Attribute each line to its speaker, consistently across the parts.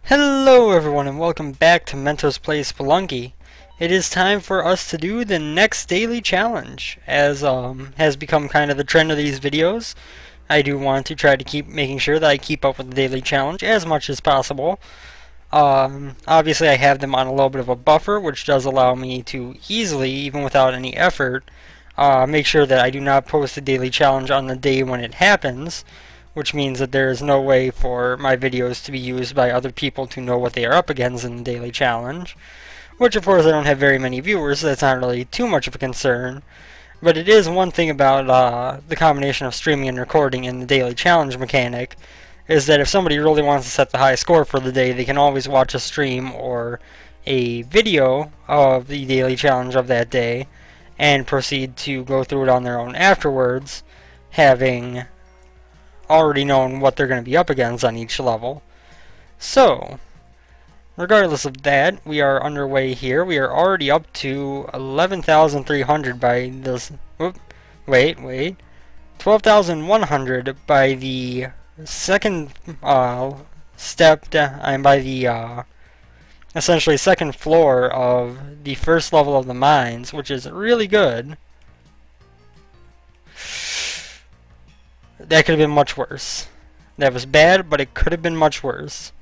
Speaker 1: Hello everyone and welcome back to Mentos Plays Spelunky. It is time for us to do the next daily challenge. As has become kind of the trend of these videos, I do want to try to keep making sure that I keep up with the daily challenge as much as possible. Obviously I have them on a little bit of a buffer, which does allow me to easily, even without any effort, make sure that I do not post the daily challenge on the day when it happens, which means that there is no way for my videos to be used by other people to know what they are up against in the daily challenge. Which, of course, I don't have very many viewers, so that's not really too much of a concern. But it is one thing about the combination of streaming and recording in the daily challenge mechanic, is that if somebody really wants to set the high score for the day, they can always watch a stream or a video of the daily challenge of that day, and proceed to go through it on their own afterwards, having already known what they're going to be up against on each level. So, regardless of that, we are underway here. We are already up to 11,300 by this... wait. 12,100 by the second step, and by the essentially second floor of the first level of the mines, which is really good. That could have been much worse. That was bad, but it could have been much worse.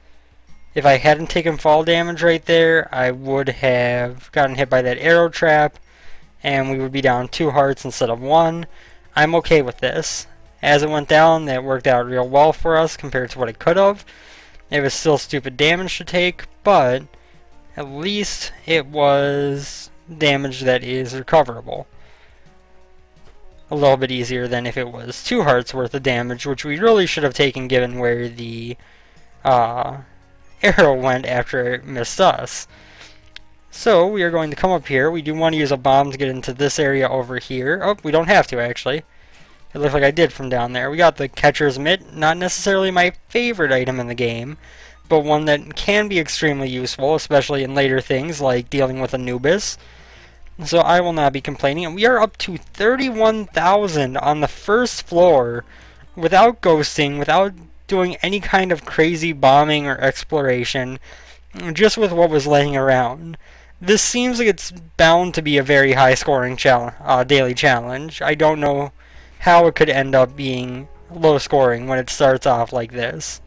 Speaker 1: If I hadn't taken fall damage right there, I would have gotten hit by that arrow trap, and we would be down 2 hearts instead of 1. I'm okay with this. As it went down, that worked out real well for us compared to what it could have. It was still stupid damage to take, but at least it was damage that is recoverable. A little bit easier than if it was 2 hearts worth of damage, which we really should have taken given where the arrow went after it missed us. So we are going to come up here. We do want to use a bomb to get into this area over here. Oh, we don't have to actually. It looked like I did from down there. We got the catcher's mitt, not necessarily my favorite item in the game, but one that can be extremely useful, especially in later things like dealing with Anubis. So I will not be complaining. And we are up to 31,000 on the first floor without ghosting, without doing any kind of crazy bombing or exploration, just with what was laying around. This seems like it's bound to be a very high scoring daily challenge. I don't know how it could end up being low scoring when it starts off like this.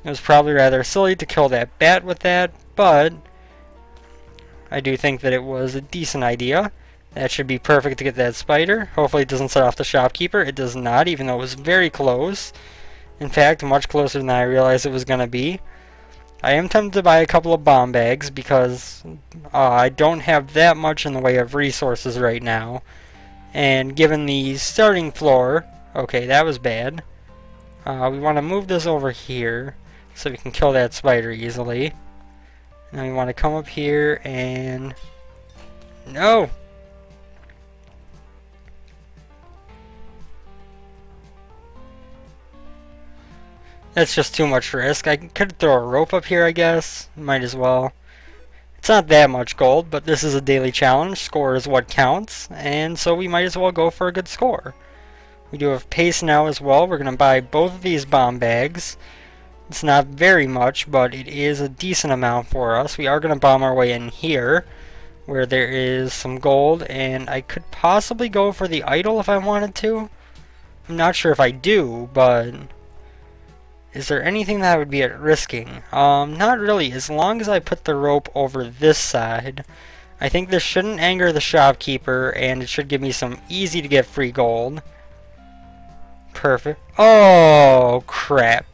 Speaker 1: It was probably rather silly to kill that bat with that, but I do think that it was a decent idea. That should be perfect to get that spider. Hopefully it doesn't set off the shopkeeper. It does not, even though it was very close. In fact, much closer than I realized it was going to be. I am tempted to buy a couple of bomb bags because I don't have that much in the way of resources right now. And given the starting floor... Okay, that was bad. We want to move this over here so we can kill that spider easily. Now we want to come up here and... No! That's just too much risk. I could throw a rope up here, I guess. Might as well. It's not that much gold, but this is a daily challenge. Score is what counts, and so we might as well go for a good score. We do have pace now as well. We're going to buy both of these bomb bags. It's not very much, but it is a decent amount for us. We are going to bomb our way in here, where there is some gold, and I could possibly go for the idol if I wanted to. I'm not sure if I do, but is there anything that I would be at risking? Not really. As long as I put the rope over this side, I think this shouldn't anger the shopkeeper, and it should give me some easy to get free gold. Perfect. Oh, crap.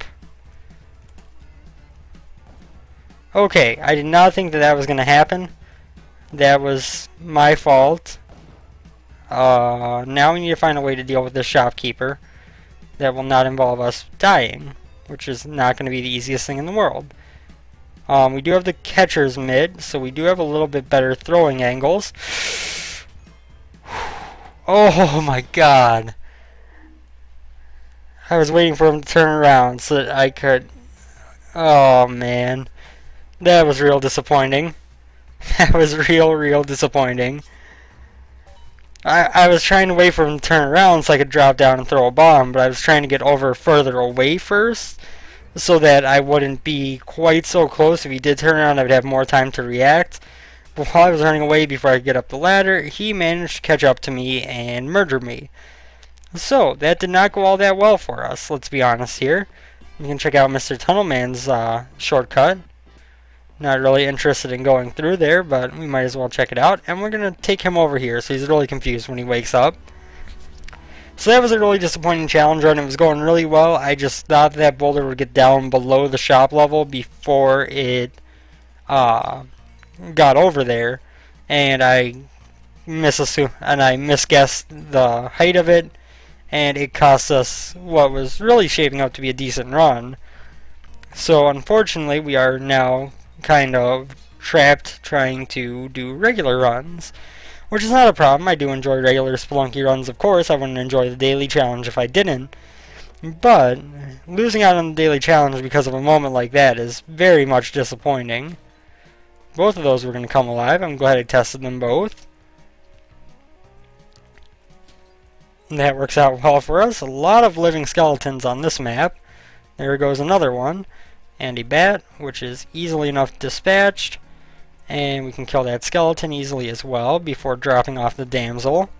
Speaker 1: Okay, I did not think that that was going to happen. That was my fault. Now we need to find a way to deal with this shopkeeper that will not involve us dying, which is not going to be the easiest thing in the world. We do have the catcher's mitt, so we do have a little bit better throwing angles. Oh my god. I was waiting for him to turn around so that I could... Oh man. That was real disappointing. That was real disappointing. I was trying to wait for him to turn around so I could drop down and throw a bomb, but I was trying to get over further away first so that I wouldn't be quite so close. If he did turn around, I would have more time to react. But while I was running away before I could get up the ladder, he managed to catch up to me and murder me. So, that did not go all that well for us, let's be honest here. You can check out Mr. Tunnelman's shortcut. Not really interested in going through there, but we might as well check it out. And we're going to take him over here, so he's really confused when he wakes up. So that was a really disappointing challenge run. It was going really well. I just thought that boulder would get down below the shop level before it got over there. And I misguessed the height of it. And it cost us what was really shaping up to be a decent run. So unfortunately, we are now kind of trapped trying to do regular runs, which is not a problem. I do enjoy regular Spelunky runs, of course. I wouldn't enjoy the daily challenge if I didn't. But losing out on the daily challenge because of a moment like that is very much disappointing. Both of those were going to come alive. I'm glad I tested them both. And that works out well for us. A lot of living skeletons on this map. There goes another one. And a bat, which is easily enough dispatched. And we can kill that skeleton easily as well before dropping off the damsel.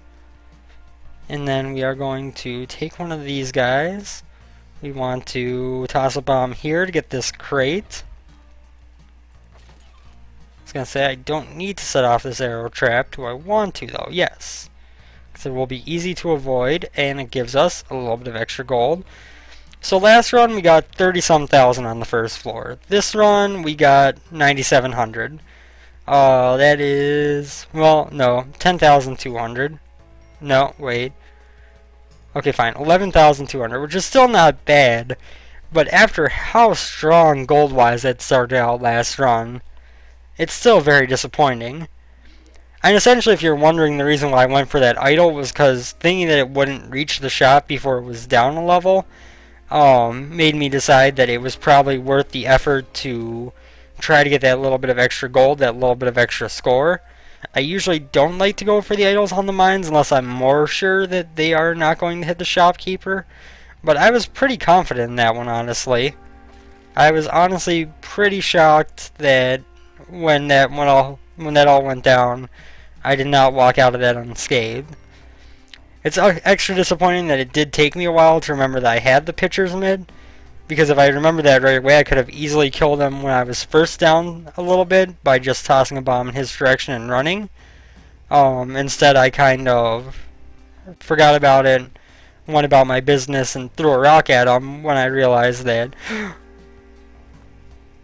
Speaker 1: And then we are going to take one of these guys. We want to toss a bomb here to get this crate. I was going to say I don't need to set off this arrow trap. Do I want to though? Yes. Because it will be easy to avoid and it gives us a little bit of extra gold. So last run we got 30-some thousand on the first floor. This run we got 9,700. That is, well, no, 10,200. No, wait. Okay, fine, 11,200, which is still not bad. But after how strong gold-wise that started out last run, it's still very disappointing. And essentially, if you're wondering, the reason why I went for that idol was because thinking that it wouldn't reach the shop before it was down a level made me decide that it was probably worth the effort to try to get that little bit of extra gold, that little bit of extra score. I usually don't like to go for the idols on the mines unless I'm more sure that they are not going to hit the shopkeeper. But I was pretty confident in that one, honestly. I was honestly pretty shocked that when that all went down, I did not walk out of that unscathed. It's extra disappointing that it did take me a while to remember that I had the pitcher's mid, because if I remember that right away, I could have easily killed him when I was first down a little bit by just tossing a bomb in his direction and running. Instead, I kind of forgot about it, went about my business, and threw a rock at him when I realized that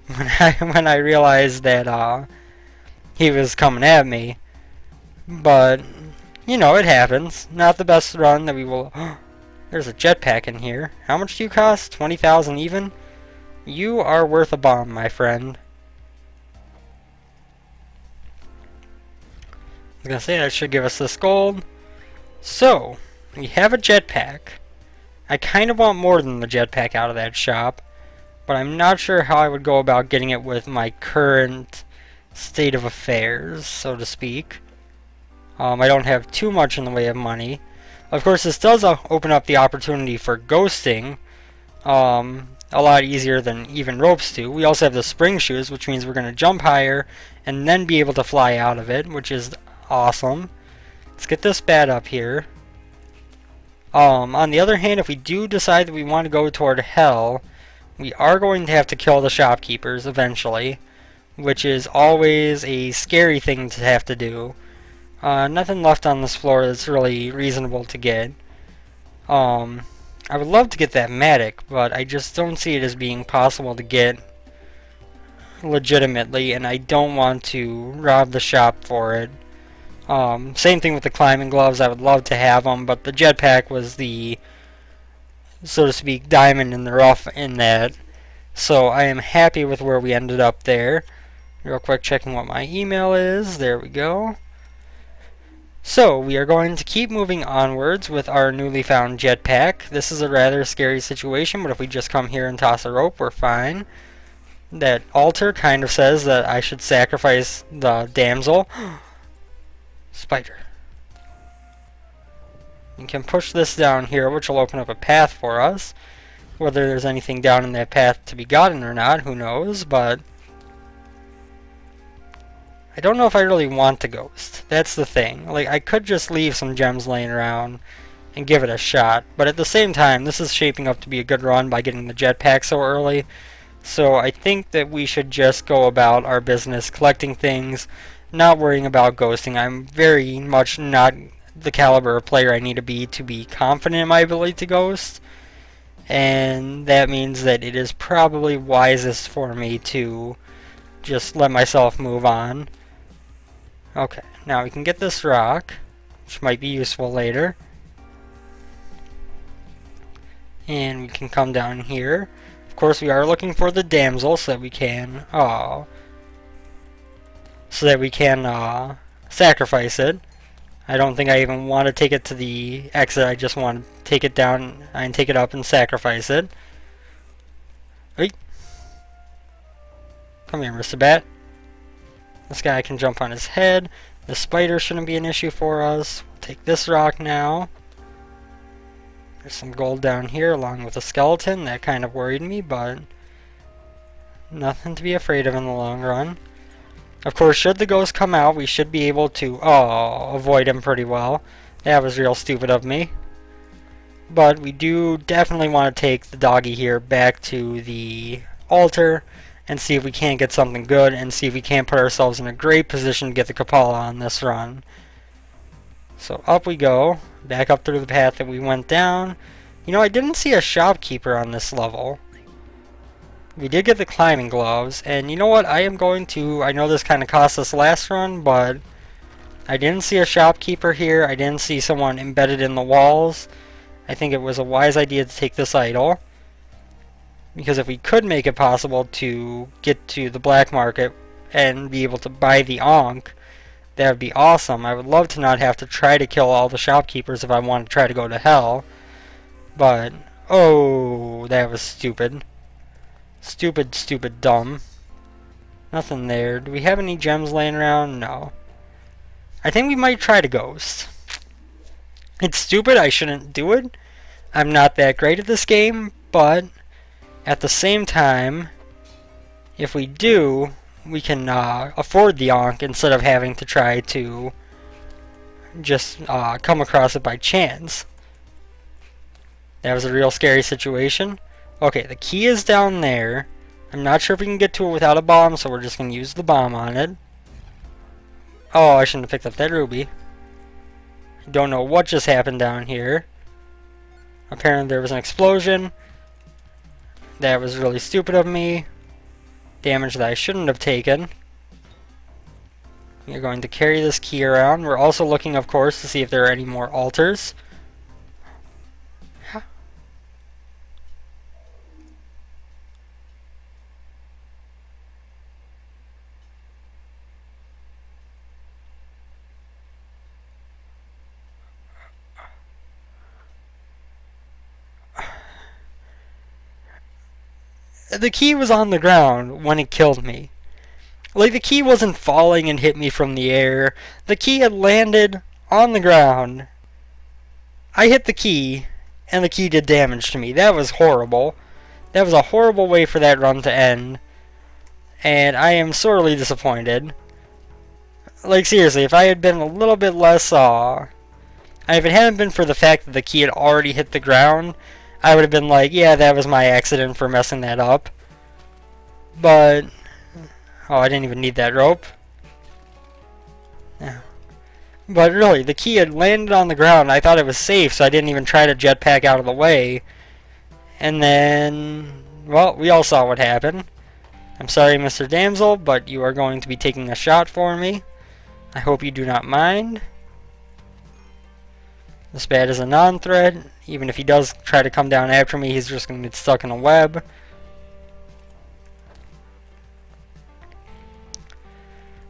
Speaker 1: when I realized that he was coming at me. But you know, it happens. Not the best run that we will. There's a jetpack in here. How much do you cost? 20,000 even? You are worth a bomb, my friend. I was gonna say that should give us this gold. So, we have a jetpack. I kind of want more than the jetpack out of that shop, but I'm not sure how I would go about getting it with my current state of affairs, so to speak. I don't have too much in the way of money. Of course, this does open up the opportunity for ghosting a lot easier than even ropes do. We also have the spring shoes, which means we're going to jump higher and then be able to fly out of it, which is awesome. Let's get this bat up here. On the other hand, if we do decide that we want to go toward hell, we are going to have to kill the shopkeepers eventually, which is always a scary thing to have to do. Nothing left on this floor that's really reasonable to get. I would love to get that Matic, but I just don't see it as being possible to get legitimately, and I don't want to rob the shop for it. Same thing with the climbing gloves. I would love to have them, but the jetpack was the, so to speak, diamond in the rough in that. So I am happy with where we ended up there. Real quick, checking what my email is. There we go. So, we are going to keep moving onwards with our newly found jetpack. This is a rather scary situation, but if we just come here and toss a rope, we're fine. That altar kind of says that I should sacrifice the damsel. Spider. You can push this down here, which will open up a path for us. Whether there's anything down in that path to be gotten or not, who knows, but I don't know if I really want to ghost. That's the thing. Like, I could just leave some gems laying around and give it a shot, but at the same time, this is shaping up to be a good run by getting the jetpack so early. So I think that we should just go about our business collecting things, not worrying about ghosting. I'm very much not the caliber of player I need to be confident in my ability to ghost. And that means that it is probably wisest for me to just let myself move on. Okay, now we can get this rock, which might be useful later. And we can come down here. Of course, we are looking for the damsel so that we can, sacrifice it. I don't think I even want to take it to the exit. I just want to take it down and take it up and sacrifice it. Hey. Come here, Mr. Bat. This guy can jump on his head. The spider shouldn't be an issue for us. We'll take this rock now. There's some gold down here along with a skeleton. That kind of worried me, but nothing to be afraid of in the long run. Of course, should the ghost come out, we should be able to avoid him pretty well. That was real stupid of me. But we do definitely want to take the doggy here back to the altar and see if we can't get something good and see if we can't put ourselves in a great position to get the Kapala on this run. So up we go, back up through the path that we went down. You know, I didn't see a shopkeeper on this level. We did get the climbing gloves, and you know what, I know this kind of cost us last run, but I didn't see a shopkeeper here. I didn't see someone embedded in the walls. I think it was a wise idea to take this idol, because if we could make it possible to get to the black market and be able to buy the Ankh, that would be awesome. I would love to not have to try to kill all the shopkeepers if I want to try to go to hell. But, oh, that was stupid. Stupid, stupid, dumb. Nothing there. Do we have any gems laying around? No. I think we might try to ghost. It's stupid, I shouldn't do it. I'm not that great at this game, but at the same time, if we do, we can afford the Ankh instead of having to try to just come across it by chance. That was a real scary situation. Okay, the key is down there. I'm not sure if we can get to it without a bomb, so we're just going to use the bomb on it. Oh, I shouldn't have picked up that ruby. I don't know what just happened down here. Apparently there was an explosion. That was really stupid of me. Damage that I shouldn't have taken. We're going to carry this key around. We're also looking, of course, to see if there are any more altars. The key was on the ground when it killed me. Like, the key wasn't falling and hit me from the air. The key had landed on the ground. I hit the key, and the key did damage to me. That was horrible. That was a horrible way for that run to end. And I am sorely disappointed. Like, seriously, if I had been a little bit less, if it hadn't been for the fact that the key had already hit the ground, I would have been like, yeah, that was my accident for messing that up. But, oh, I didn't even need that rope. Yeah. But really, the key had landed on the ground. I thought it was safe, so I didn't even try to jetpack out of the way. And then, well, we all saw what happened. I'm sorry, Mr. Damsel, but you are going to be taking a shot for me. I hope you do not mind. This bat is a non-threat. Even if he does try to come down after me, he's just going to get stuck in a web.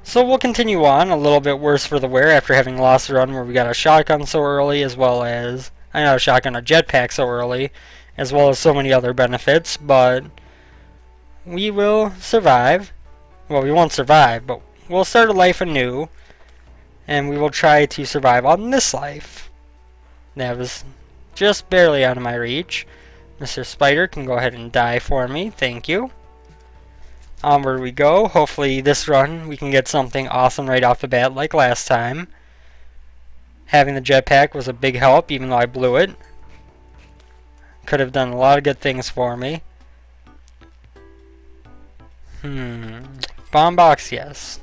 Speaker 1: So we'll continue on, a little bit worse for the wear after having lost the run where we got a shotgun so early, as well as, a jetpack so early, as well as so many other benefits, but we will survive. Well, we won't survive, but we'll start a life anew, and we will try to survive on this life. That was just barely out of my reach. Mr. Spider can go ahead and die for me. Thank you. Onward we go. Hopefully this run we can get something awesome right off the bat like last time. Having the jetpack was a big help even though I blew it. Could have done a lot of good things for me. Bomb box, yes.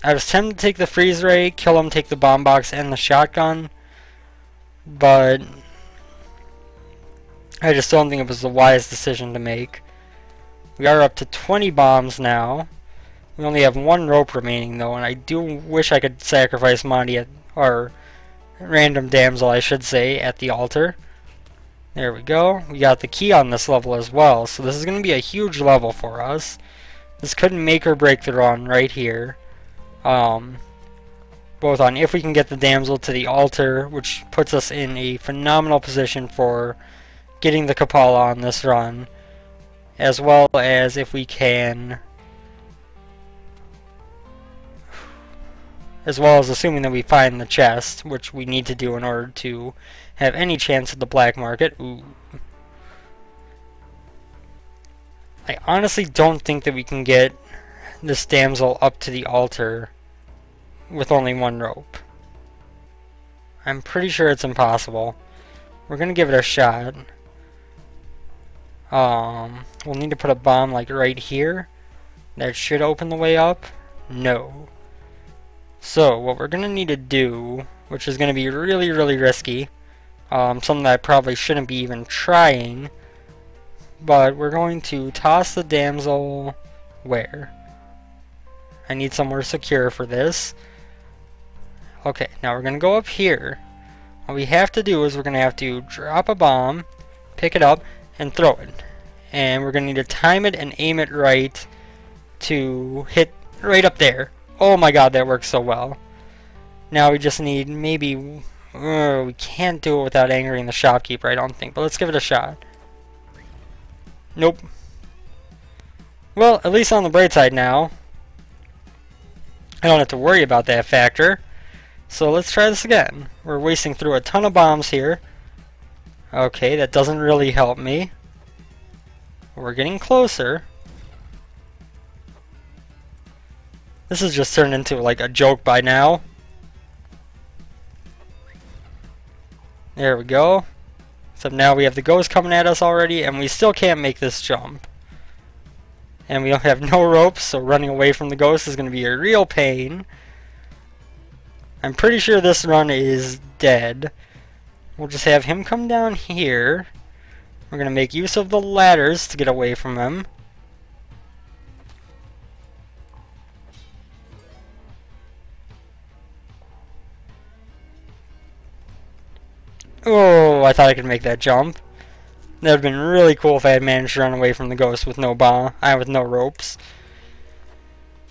Speaker 1: I was tempted to take the freeze ray, kill him, take the bomb box and the shotgun, but I just don't think it was the wise decision to make. We are up to 20 bombs now. We only have 1 rope remaining though, and I do wish I could sacrifice Monty or Random Damsel, I should say, at the altar. There we go. We got the key on this level as well, so this is going to be a huge level for us. This could make or break the run right here. Both on if we can get the damsel to the altar, which puts us in a phenomenal position for getting the Kapala on this run, as well as if we can, as well as assuming that we find the chest, which we need to do in order to have any chance at the black market. Ooh. I honestly don't think that we can get this damsel up to the altar with only 1 rope. I'm pretty sure it's impossible. We're gonna give it a shot. We'll need to put a bomb like right here. That should open the way up. No. So what we're gonna need to do, which is gonna be really, really risky, something that I probably shouldn't be even trying, but we're going to toss the damsel where? I need somewhere secure for this. Okay, now we're going to go up here. What we have to do is we're going to have to drop a bomb, pick it up, and throw it. And we're going to need to time it and aim it right to hit right up there. Oh my god, that works so well. Now we just need maybe... we can't do it without angering the shopkeeper, I don't think, but let's give it a shot. Nope. Well, at least on the bright side now, I don't have to worry about that factor. So let's try this again. We're wasting through a ton of bombs here. Okay, that doesn't really help me. We're getting closer. This has just turned into like a joke by now. There we go. Except now we have the ghost coming at us already, and we still can't make this jump. And we don't have no ropes, so running away from the ghost is going to be a real pain. I'm pretty sure this run is dead. We'll just have him come down here. We're going to make use of the ladders to get away from him. Oh, I thought I could make that jump. That would have been really cool if I had managed to run away from the ghost with no with no ropes.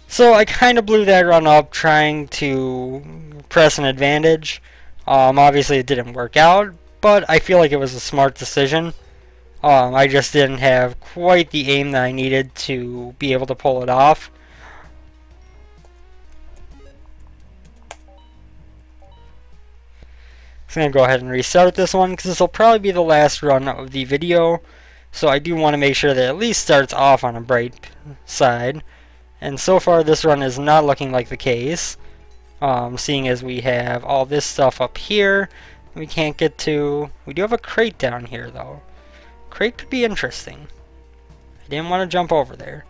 Speaker 1: So I kind of blew that run up trying to press an advantage. Obviously it didn't work out, but I feel like it was a smart decision. I just didn't have quite the aim that I needed to be able to pull it off. I'm going to go ahead and restart this one because this will probably be the last run of the video. So I do want to make sure that it at least starts off on a bright side. And so far this run is not looking like the case. Seeing as we have all this stuff up here we can't get to. We do have a crate down here though. Crate could be interesting. I didn't want to jump over there.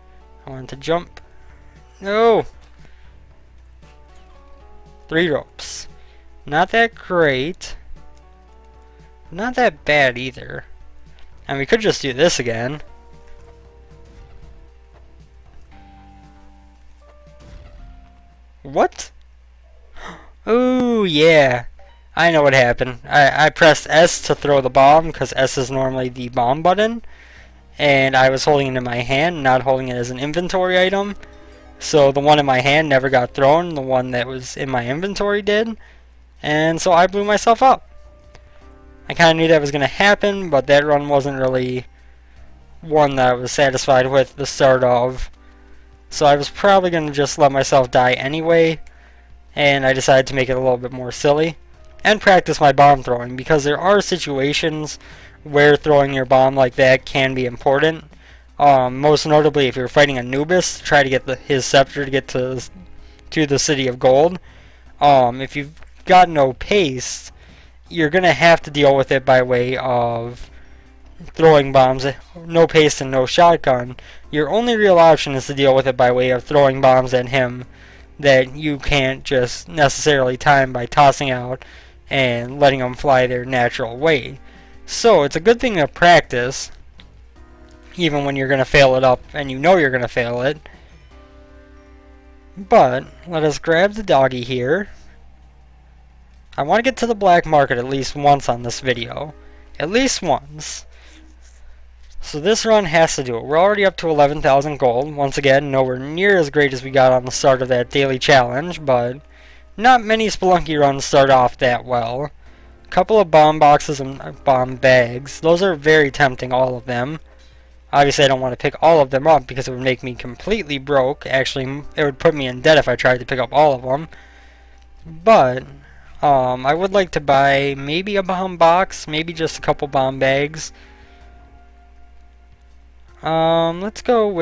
Speaker 1: I wanted to jump. No! 3 ropes. Not that great. Not that bad either. And we could just do this again. What? Oh yeah. I know what happened. I pressed S to throw the bomb because S is normally the bomb button. And I was holding it in my hand, not holding it as an inventory item. So the one in my hand never got thrown. The one that was in my inventory did. And so I blew myself up. I kind of knew that was going to happen, but that run wasn't really one that I was satisfied with the start of. So I was probably going to just let myself die anyway, and I decided to make it a little bit more silly. and practice my bomb throwing, because there are situations where throwing your bomb like that can be important. Most notably, if you're fighting Anubis, try to get his scepter to get to the City of Gold. If you've got no paste, you're going to have to deal with it by way of throwing bombs. No paste and no shotgun. Your only real option is to deal with it by way of throwing bombs at him that you can't just necessarily time by tossing out and letting them fly their natural way. So it's a good thing to practice, even when you're going to fail it up and you know you're going to fail it. But let us grab the doggy here. I want to get to the black market at least once on this video. At least once. So this run has to do it. We're already up to 11,000 gold. Once again, nowhere near as great as we got on the start of that daily challenge, but not many Spelunky runs start off that well. A couple of bomb boxes and bomb bags. Those are very tempting, all of them. Obviously, I don't want to pick all of them up because it would make me completely broke. Actually, it would put me in debt if I tried to pick up all of them. But I would like to buy maybe a bomb box, maybe just a couple bomb bags. Let's kill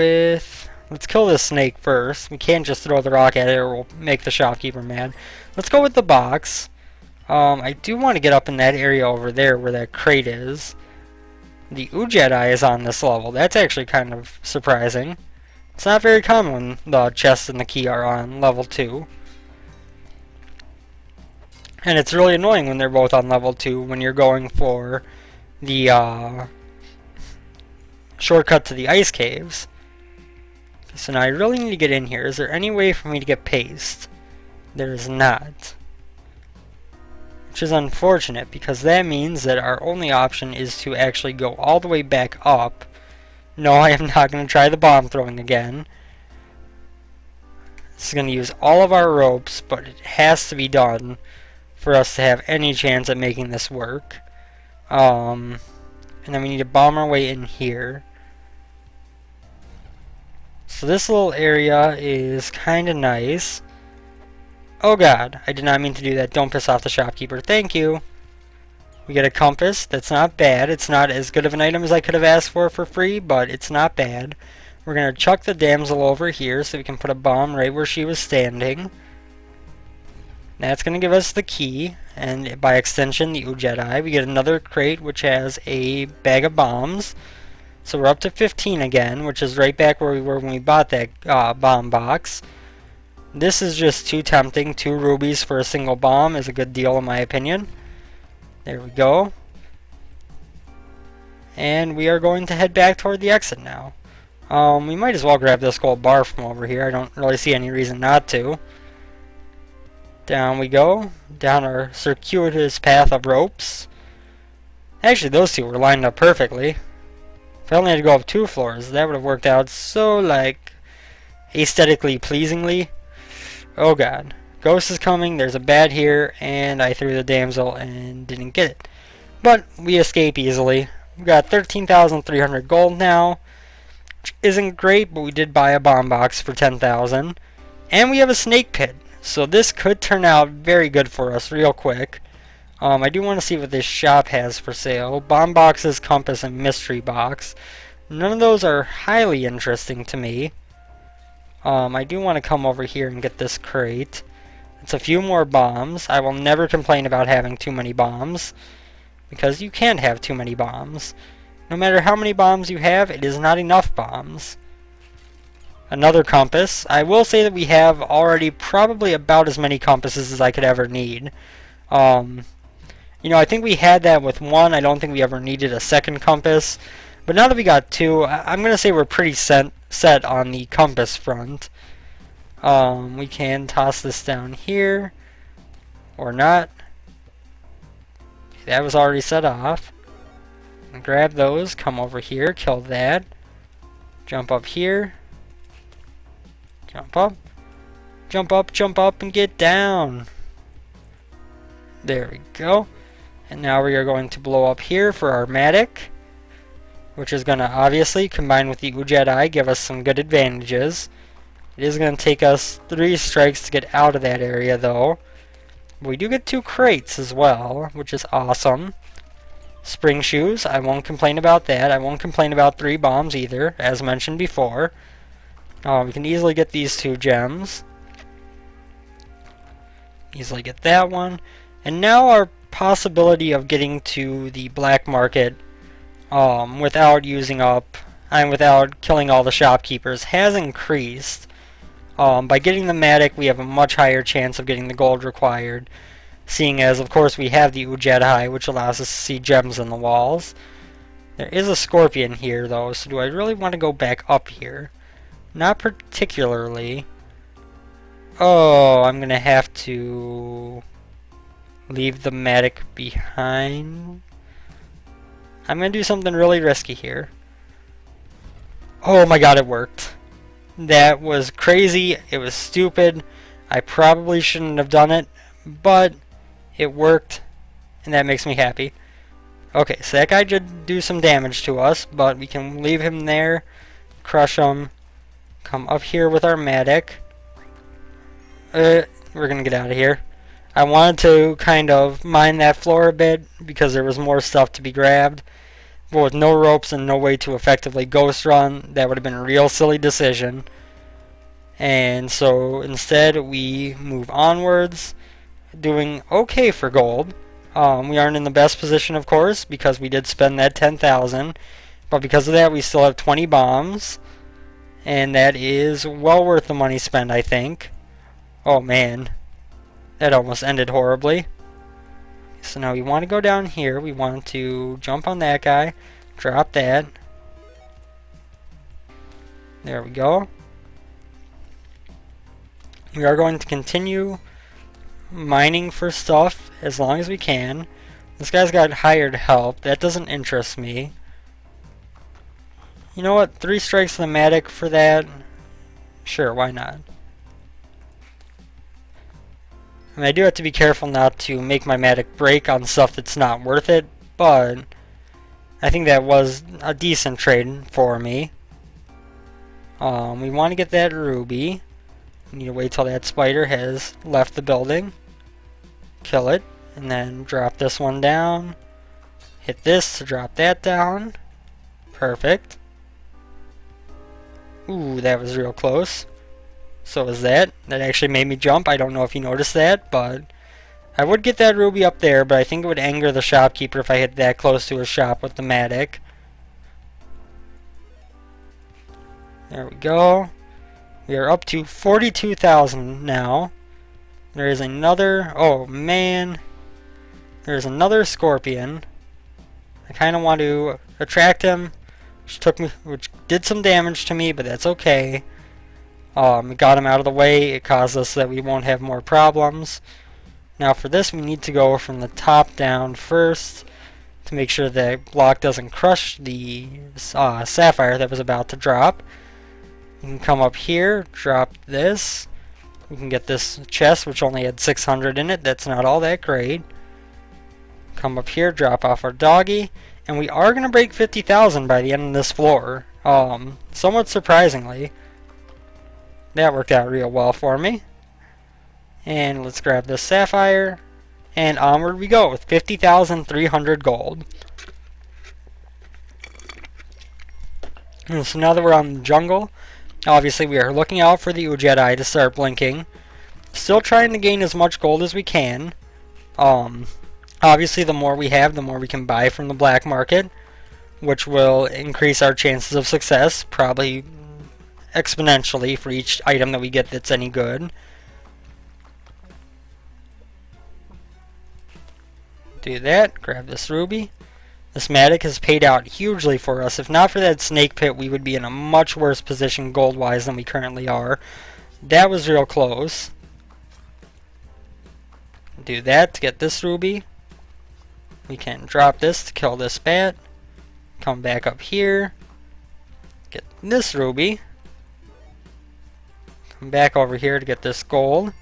Speaker 1: this snake first. We can't just throw the rock at it or we'll make the shopkeeper mad. Let's go with the box. I do want to get up in that area over there where that crate is. The Jedi is on this level. That's actually kind of surprising. It's not very common when the chest and the key are on level 2. And it's really annoying when they're both on level 2 when you're going for the shortcut to the ice caves. So now I really need to get in here. Is there any way for me to get paste? There is not. Which is unfortunate, because that means that our only option is to actually go all the way back up. No, I am not going to try the bomb throwing again. This is going to use all of our ropes, but it has to be done for us to have any chance at making this work. And then we need to bomb our way in here. So this little area is kind of nice. Oh god, I did not mean to do that. Don't piss off the shopkeeper. Thank you. We get a compass. That's not bad. It's not as good of an item as I could have asked for free, but it's not bad. We're going to chuck the damsel over here so we can put a bomb right where she was standing. That's going to give us the key, and by extension the Jedi. We get another crate which has a bag of bombs. So we're up to 15 again, which is right back where we were when we bought that bomb box. This is just too tempting. 2 rubies for a single bomb is a good deal in my opinion. There we go. And we are going to head back toward the exit now. We might as well grab this gold bar from over here. I don't really see any reason not to. Down we go. Down our circuitous path of ropes. Actually, those two were lined up perfectly. If I only had to go up 2 floors, that would have worked out so, like, aesthetically pleasingly. Oh god. Ghost is coming, there's a bat here, and I threw the damsel and didn't get it. But we escape easily. We've got 13,300 gold now, which isn't great, but we did buy a bomb box for 10,000. And we have a snake pit, so this could turn out very good for us real quick. I do want to see what this shop has for sale. Bomb boxes, compass, and mystery box. None of those are highly interesting to me. I do want to come over here and get this crate. It's a few more bombs. I will never complain about having too many bombs, because you can't have too many bombs. No matter how many bombs you have, it is not enough bombs. Another compass. I will say that we have already probably about as many compasses as I could ever need. You know, I think we had that with 1. I don't think we ever needed a second compass. But now that we got 2, I'm going to say we're pretty set on the compass front. We can toss this down here. Or not. That was already set off. Grab those, come over here, kill that. Jump up here. Jump up. Jump up, jump up, and get down. There we go. And now we are going to blow up here for our Matic, which is going to obviously, combine with the Jedi, give us some good advantages. It is going to take us 3 strikes to get out of that area though. We do get 2 crates as well, which is awesome. Spring shoes, I won't complain about that. I won't complain about 3 bombs either, as mentioned before. We can easily get these 2 gems. Easily get that one. And now our possibility of getting to the black market without using up and without killing all the shopkeepers has increased. By getting the Matic, we have a much higher chance of getting the gold required, seeing as, of course, we have the Ujedi, which allows us to see gems in the walls. There is a scorpion here, though, so do I really want to go back up here? Not particularly. Oh, I'm going to have to leave the Matic behind. I'm going to do something really risky here. Oh my god, it worked. That was crazy. It was stupid. I probably shouldn't have done it, but it worked, and that makes me happy. Okay, so that guy did do some damage to us, but we can leave him there, crush him, come up here with our Matic. We're gonna get out of here. I wanted to kind of mine that floor a bit because there was more stuff to be grabbed. But with no ropes and no way to effectively ghost run, that would have been a real silly decision. And so instead we move onwards, doing okay for gold. We aren't in the best position, of course, because we did spend that 10,000. But because of that, we still have 20 bombs. And that is well worth the money spent, I think. Oh man, that almost ended horribly. So now we want to go down here. We want to jump on that guy, drop that. There we go. We are going to continue mining for stuff as long as we can. This guy's got hired help. That doesn't interest me. You know what? 3 strikes to the Matic for that. Sure, why not? I mean, I do have to be careful not to make my Matic break on stuff that's not worth it, but I think that was a decent trade for me. We want to get that ruby. We need to wait till that spider has left the building. Kill it, and then drop this one down. Hit this to drop that down. Perfect. Ooh, that was real close. So was that. That actually made me jump. I don't know if you noticed that, but I would get that ruby up there, but I think it would anger the shopkeeper if I hit that close to his shop with the Matic. There we go. We are up to 42,000 now. There is another... Oh, man. There's another scorpion. I kind of want to attract him, which did some damage to me, but that's okay. It got him out of the way. It caused us that we won't have more problems. Now for this, we need to go from the top down first to make sure that block doesn't crush the sapphire that was about to drop. We can come up here, drop this. We can get this chest, which only had 600 in it. That's not all that great. Come up here, drop off our doggy, and we are going to break 50,000 by the end of this floor. Somewhat surprisingly. That worked out real well for me. And let's grab this sapphire. And onward we go with 50,300 gold. And so now that we're on the jungle, obviously we are looking out for the Ujedi to start blinking. Still trying to gain as much gold as we can. Obviously the more we have, the more we can buy from the black market, which will increase our chances of success, probably exponentially for each item that we get that's any good. Do that, grab this ruby. This Matic has paid out hugely for us. If not for that snake pit, we would be in a much worse position gold-wise than we currently are. That was real close. Do that to get this ruby. We can drop this to kill this bat. Come back up here. Get this ruby. Come back over here to get this gold.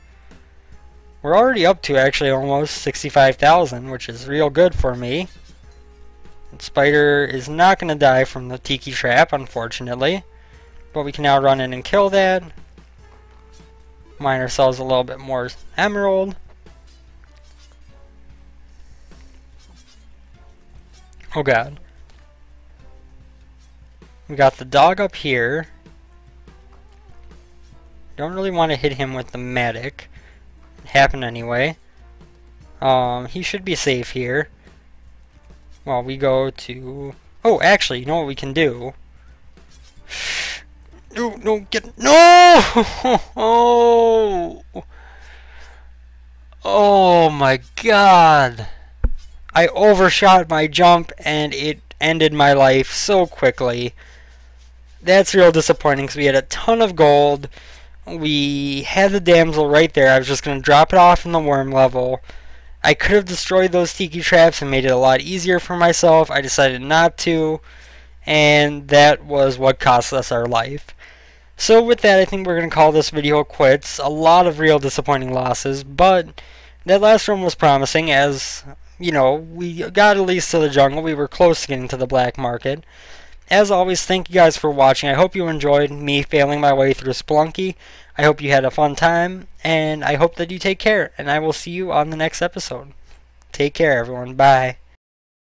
Speaker 1: We're already up to actually almost 65,000, which is real good for me. And Spider is not going to die from the Tiki Trap, unfortunately. But we can now run in and kill that. Mine ourselves a little bit more emerald. Oh god. We got the dog up here. Don't really want to hit him with the medic. It happened anyway. He should be safe here. Well, we go to... Oh, actually, you know what we can do? No, no, get... No! Oh! Oh my god! I overshot my jump and it ended my life so quickly. That's real disappointing because we had a ton of gold. We had the damsel right there. I was just going to drop it off in the worm level. I could have destroyed those tiki traps and made it a lot easier for myself. I decided not to. And that was what cost us our life. So with that, I think we're going to call this video quits. A lot of real disappointing losses. But that last room was promising as, you know, we got at least to the jungle. We were close to getting to the black market. As always, thank you guys for watching. I hope you enjoyed me failing my way through Spelunky. I hope you had a fun time, and I hope that you take care, and I will see you on the next episode. Take care, everyone. Bye.